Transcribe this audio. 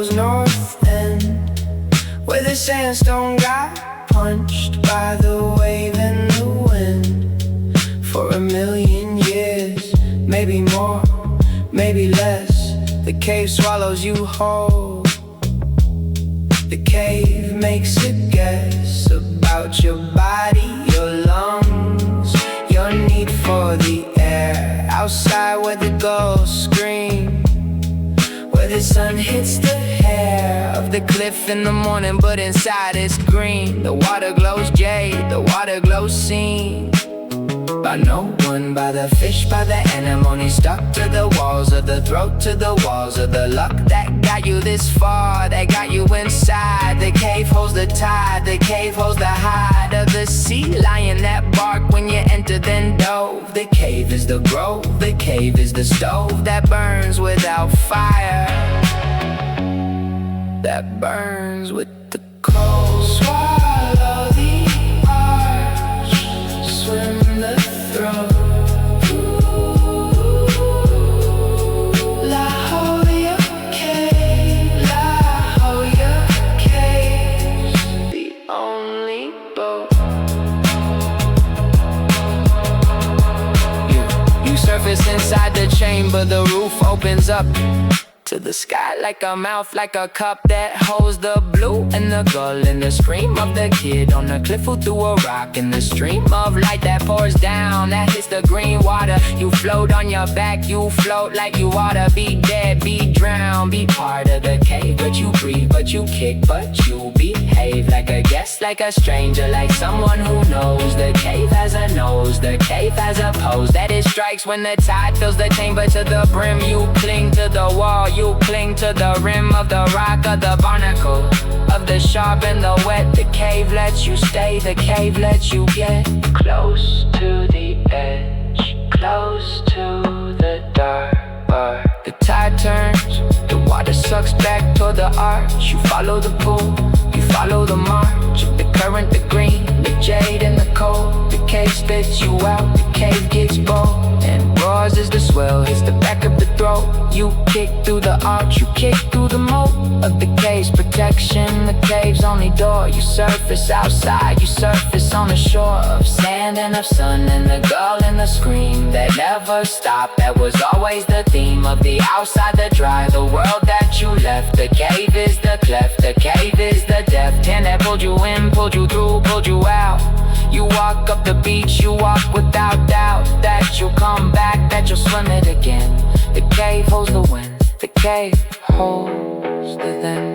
Chicago's north end, where the sandstone got punched by the wave and the wind. For 1,000,000 years, maybe more, maybe less, the cave swallows you whole. The cave makes a guess about your body, your lungs, your need for the air. Outside where the gulls scream, where the sun hits the hair of the cliff in the morning, but inside it's green. The water glows jade, the water glows seen by no one, by the fish, by the anemone stuck to the walls of the throat, to the walls of the luck that got you this far, that got you inside. The cave holds the tide, the cave holds the hide of the sea lion that bark when you enter then dove. The cave is the grove, the cave is the stove that burns without fire, that burns with the cold. Swallow the arch, swim the throat. La Jolla Caves, La Jolla Caves, the only boat. You surface inside the chamber, the roof opens up to the sky like a mouth, like a cup that holds the blue and the gull and the scream of the kid on the cliff who threw a rock in the stream of light that pours down, that hits the green water. You float on your back, you float like you oughta be dead, be drowned, be part of the cave. But you breathe, but you kick, but you behave like a guest, like a stranger, like someone who knows. The cave has a nose, the cave has a pose that it strikes when the tide fills the chamber to the brim. You cling to the wall, you cling to the rim of the rock, of the barnacle, of the sharp and the wet. The cave lets you stay, the cave lets you get close to the edge, close to the dark. The tide turns, the water sucks back toward the arch. You follow the pool, you follow the march of the current, the green, the jade and the cold. The cave spits you out, the cave gets bold and roars as the swell hits the back of the throat. You kick through the arch, you kick through the moat of the cave's protection, the cave's only door. You surface outside, you surface on the shore of sand and of sun and the gull and the scream that never stopped. That was always the theme of the outside, the dry, the world that you left. The cave is the cleft, the cave is the depth. And that pulled you in, pulled you through, pulled you out. You walk up the beach, you walk without doubt that you'll come back, that you'll swim it again. The cave holds the wind, the cave holds the then.